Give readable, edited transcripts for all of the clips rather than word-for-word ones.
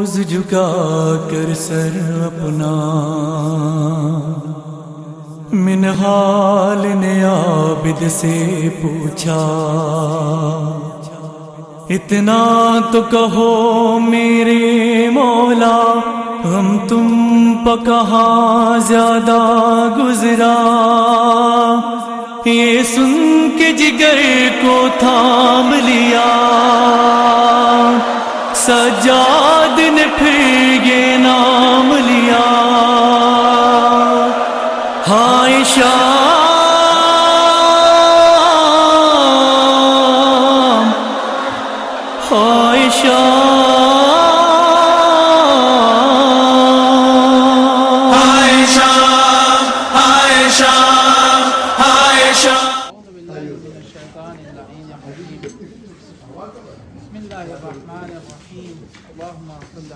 روز جھکا کر سر اپنا منہال نے عابد سے پوچھا، اتنا تو کہو میرے مولا، ہم تم پہ کہاں زیادہ گزرا؟ یہ سن کے جگر کو تھام لیا، سجاد نے پھر یہ نام لیا، ہائے شام ہائے شام ہائے شام ہائے شام ہائے شام۔ بسم اللہ الرحمن الرحیم، اللہم صل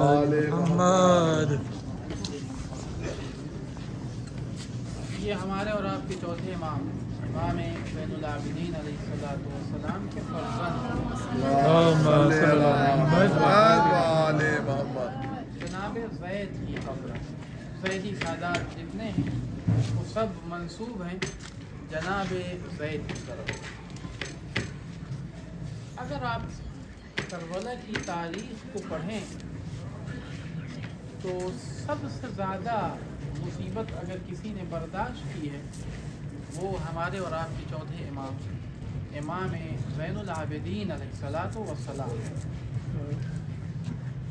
علی محمد۔ یہ ہمارے اور آپ کے چوتھے امام زین العابدین علیہ السلام کے فرزند جناب زید کی قبر ہے۔ زیدی سادات جتنے ہیں وہ سب منسوب ہیں جناب زید کی طرف۔ اگر آپ کربلا کی تاریخ کو پڑھیں تو سب سے زیادہ مصیبت اگر کسی نے برداشت کی ہے وہ ہمارے اور آپ کے چوتھے امام زین العابدین علیہ السلام۔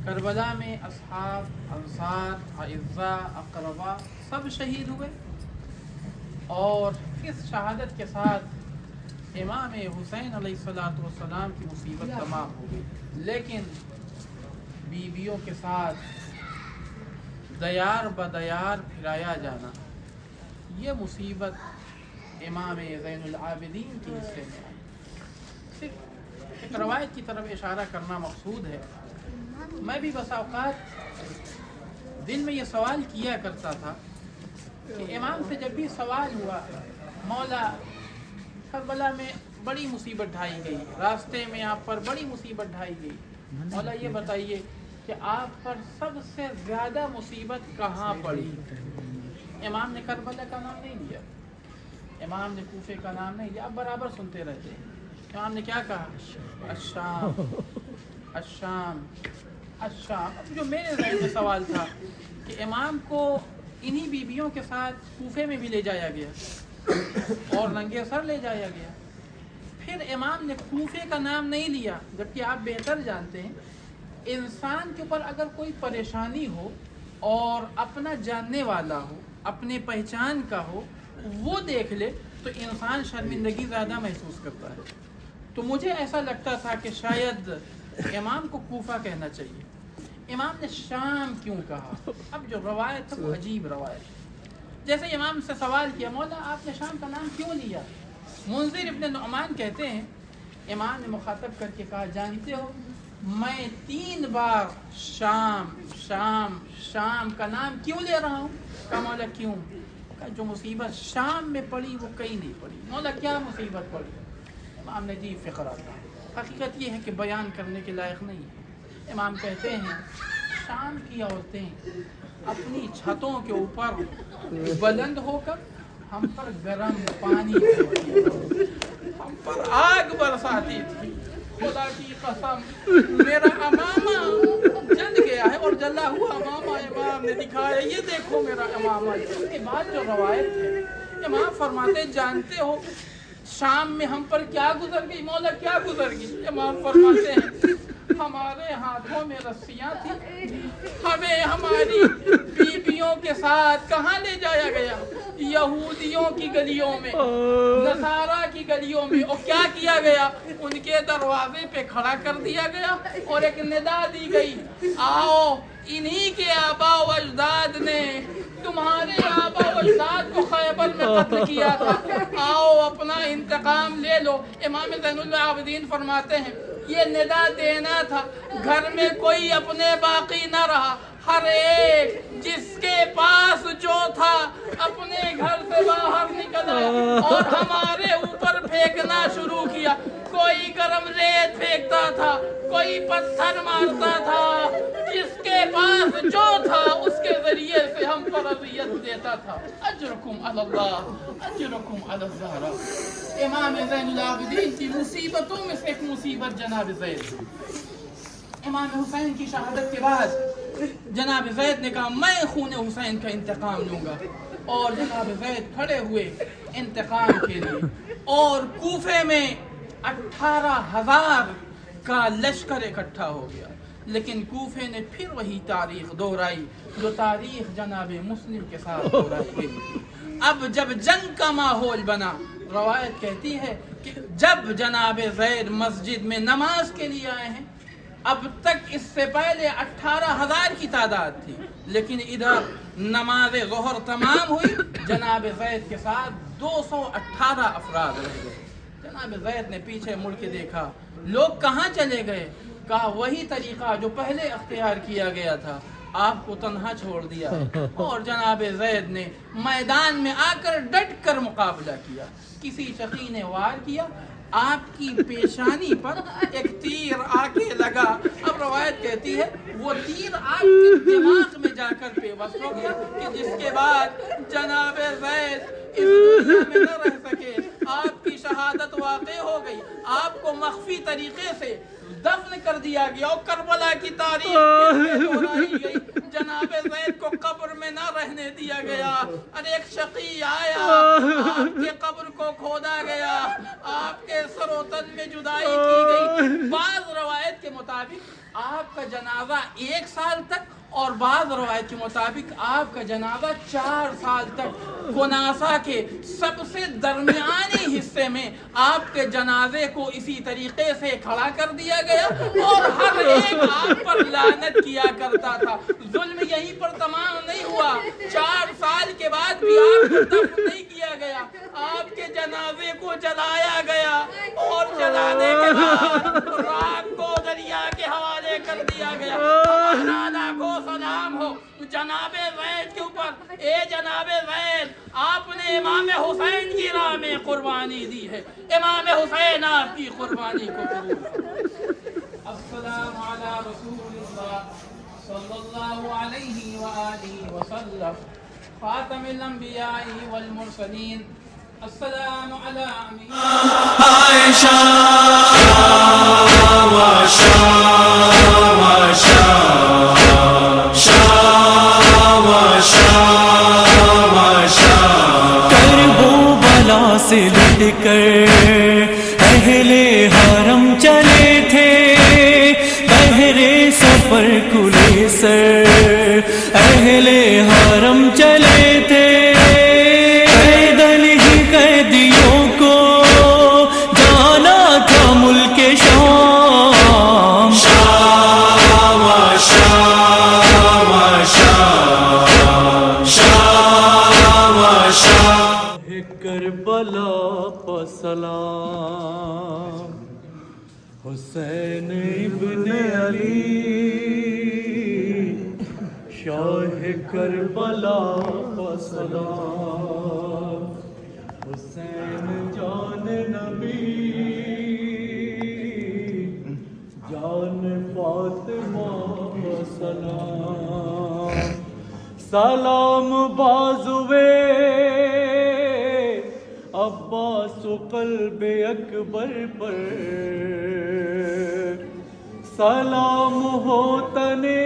کربلا میں اصحاب، انصار، اعزاء، اقرباء سب شہید ہوئے، اور اس شہادت کے ساتھ امام حسین علیہ السلام کی مصیبت تمام ہو گئی۔ لیکن بیویوں کے ساتھ دیار بدیار پھرایا جانا، یہ مصیبت امام زین العابدین کے حصے میں آئی۔ صرف ایک روایت کی طرف اشارہ کرنا مقصود ہے۔ میں بھی بسا اوقات دل میں یہ سوال کیا کرتا تھا کہ امام سے جب بھی سوال ہوا، مولا کربلا میں بڑی مصیبت ڈھائی گئی، راستے میں آپ پر بڑی مصیبت ڈھائی گئی، مولا یہ بتائیے کہ آپ پر سب سے زیادہ مصیبت کہاں پڑی؟ امام نے کربلا کا نام نہیں لیا، امام نے کوفے کا نام نہیں لیا، آپ برابر سنتے رہتے ہیں۔ امام نے کیا کہا؟ الشام الشام الشام۔ اب جو میرے ذہن میں سوال تھا کہ امام کو انہی بیویوں کے ساتھ کوفے میں بھی لے جایا گیا اور ننگے سر لے جایا گیا، پھر امام نے کوفے کا نام نہیں لیا، جبکہ آپ بہتر جانتے ہیں انسان کے اوپر اگر کوئی پریشانی ہو اور اپنا جاننے والا ہو، اپنے پہچان کا ہو، وہ دیکھ لے تو انسان شرمندگی زیادہ محسوس کرتا ہے۔ تو مجھے ایسا لگتا تھا کہ شاید امام کو کوفہ کہنا چاہیے، امام نے شام کیوں کہا؟ اب جو روایت ہے وہ عجیب روایت ہے۔ جیسے امام سے سوال کیا، مولا آپ نے شام کا نام کیوں لیا؟ منذر ابن نعمان کہتے ہیں امام نے مخاطب کر کے کہا، جانتے ہو میں 3 بار شام شام شام کا نام کیوں لے رہا ہوں؟ کہا مولا کیوں؟ کہا جو مصیبت شام میں پڑی وہ کہیں نہیں پڑی۔ مولا کیا مصیبت پڑی؟ امام نے جی فقرہ کہا۔ حقیقت یہ ہے کہ بیان کرنے کے لائق نہیں ہے۔ امام کہتے ہیں شام کی عورتیں اپنی چھتوں کے اوپر بلند ہو کر ہم پر گرم پانی پھینکتی، ہم پر آگ برساتی تھی۔ خدا کی قسم میرا امامہ جل گیا ہے، اور جلا ہوا امامہ امام نے دکھایا، یہ دیکھو میرا امامہ۔ اس کے بعد جو روایت ہے، امام فرماتے جانتے ہو شام میں ہم پر کیا گزر گئی؟ مولا کیا گزر گئی؟ امام فرماتے ہیں ہمارے ہاتھوں میں رسیاں تھیں، ہمیں ہماری بیویوں کے ساتھ کہاں لے جایا گیا؟ یہودیوں کی گلیوں میں، نصارہ کی گلیوں میں، اور کیا کیا گیا؟ ان کے دروازے پہ کھڑا کر دیا گیا اور ایک ندا دی گئی، آؤ انہی کے آبا و اجداد نے تمہارے آبا و اجداد کو خیبر میں قتل کیا تھا، آؤ اپنا انتقام لے لو۔ امام زین العابدین فرماتے ہیں یہ ندا دینا تھا، گھر میں کوئی اپنے باقی نہ رہا، ہر ایک جس کے پاس جو تھا اپنے گھر سے باہر نکل آیا اور ہمارے اوپر پھینکنا شروع کیا. کوئی گرم ریت پھینکتا تھا, کوئی پتھر مارتا تھا, جس کے پاس جو تھا اس کے ذریعے سے ہم پر اذیت دیتا تھا. اجرکم علی اللہ, اجرکم علی الزہرا. امام زین العابدین کی مصیبتوں میں سے ایک مصیبت جناب زید. امام حسین کی شہادت کے بعد جناب زید نے کہا میں خون حسین کا انتقام لوں گا, اور جناب زید کھڑے ہوئے انتقام کے لیے, اور کوفے میں 18,000 کا لشکر اکٹھا ہو گیا. لیکن کوفے نے پھر وہی تاریخ دہرائی جو تاریخ جناب مسلم کے ساتھ دہرائی گئی. اب جب جنگ کا ماحول بنا, روایت کہتی ہے کہ جب جناب زید مسجد میں نماز کے لیے آئے ہیں, اب تک اس سے پہلے 18,000 کی تعداد تھی, لیکن ادھر نماز ظہر تمام ہوئی, جناب زید کے ساتھ 218 افراد رہ گئے. جناب زید نے پیچھے مڑ کے دیکھا, لوگ کہاں چلے گئے؟ کہا وہی طریقہ جو پہلے اختیار کیا گیا تھا, آپ کو تنہا چھوڑ دیا. اور جناب زید نے میدان میں آ کر ڈٹ کر مقابلہ کیا. کسی شقی نے وار کیا, آپ کی پیشانی پر ایک تیر آ کے لگا. اب روایت کہتی ہے وہ تیر آپ کے دماغ میں جا کر پیوست ہو گیا, کہ جس کے بعد جناب زید اس دنیا میں نہ رہ سکے. آپ کی شہادت واقع ہو گئی, آپ کو مخفی طریقے سے دفن کر دیا گیا, اور کربلا کی تاریخ دہرائی گئی. جناب زید کو قبر میں نہ رہنے دیا گیا. اور ایک شقی آیا, آپ کے قبر کو کھودا گیا, آپ کے سر و تن میں جدائی کی گئی. بعض روایت کے مطابق آپ کا جنازہ 1 سال تک, اور بعض روایت کے مطابق آپ کا جنازہ 4 سال تک کناسا کے سب سے درمیانی حصے میں آپ کے جنازے کو اسی طریقے سے کھڑا کر دیا گیا, اور ہر ایک آپ پر لعنت کیا کرتا تھا. ظلم یہیں پر تمام نہیں ہوا, 4 سال کے بعد بھی آپ کو دفن نہیں کیا گیا, آپ کے جنازے کو جلایا گیا, اور جلانے کے بعد راک کو دریا کے حوالے کر دیا گیا. ہمارا کو سلام ہو جناب زید کے اوپر. اے جناب زید, آپ نے امام حسین کی راہ میں قربانی دی ہے, امام حسین آپ کی قربانی کو قبول فرمائے. السلام علی رسول اللہ صلی اللہ علیہ وآلہ وسلم, خاتم الانبیاء والمرسلین. السلام علی امین عائشہ کربلا سے لٹ کر اہل حرم چلے تھے, بہرے سفر کھلے سر اہل حرم چلے تھے. پیدل ہی قیدیوں کو جانا تھا ملک شام. شام شام شام شام شام کربلا پہ سلام. حسین ابن علی شاہ کربلا پہ سلام. حسین جان نبی جان فاطمہ پہ سلام. سلام بازوے عباس و قلب اکبر پر, سلام ہو تنے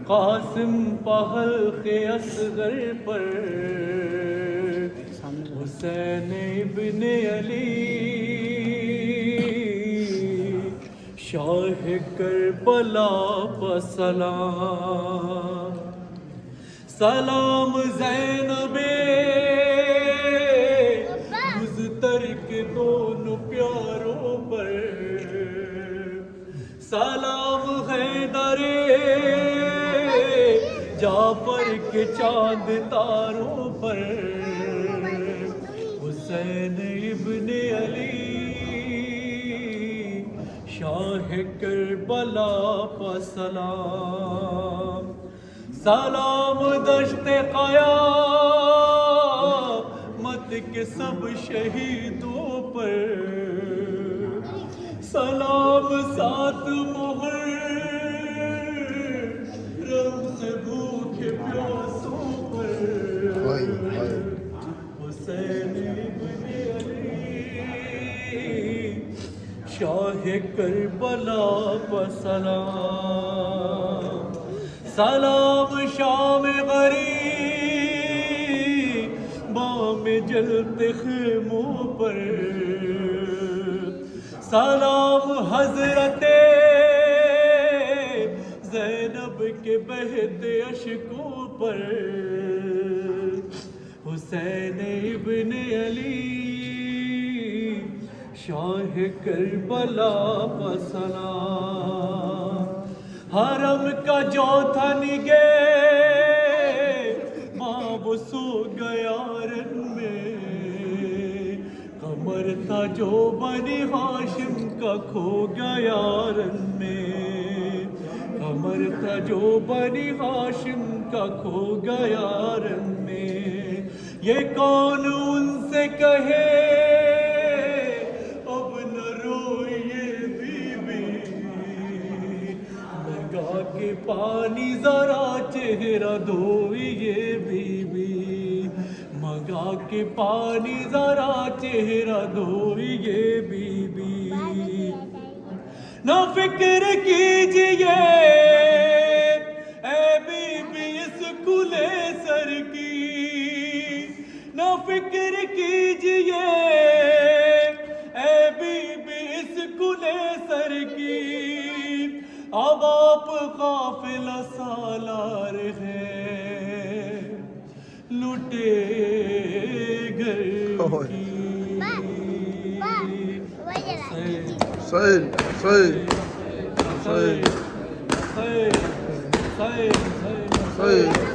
قاسم پہلق اصغر پر. حسین ابن علی شاہ کربلا پہ سلام. سلام زینب مزترک دونوں پیاروں پر, سلام حیدر جعفر کے چاند تاروں پر. حسین ابن علی شاہ کربلا پہ سلام سلام دشت قیامت کے سب شہیدوں پر سلام سات محرم سے بھوکے پیاسوں پر حسین ابن علی شاہ کربلا پہ سلام سلام شام غریب بام جلتے خیموں پر سلام حضرت زینب کے بہتے اشکوں پر حسین ابن علی شاہ کربلا پہ سلام حرم کا جو تھا نگے ماں وہ سو گیا رن میں قمر تھا جو بنی ہاشم کا کھو گیا رن میں قمر تھا جو بنی ہاشم کا کھو گیا رن میں یہ کون ان سے کہے اب نہ روئیے منگا کے پانی ذرا چہرہ دھوئیے بی بی منگا کے پانی ذرا چہرہ دھوئیے بی بی نہ فکر کیجئے اے بی بی اس کھلے سر کی نہ فکر کیجئے اے بی بی اس کھلے سر کی اب آپ قافلہ سالار ہیں لٹے گھر کی صحیح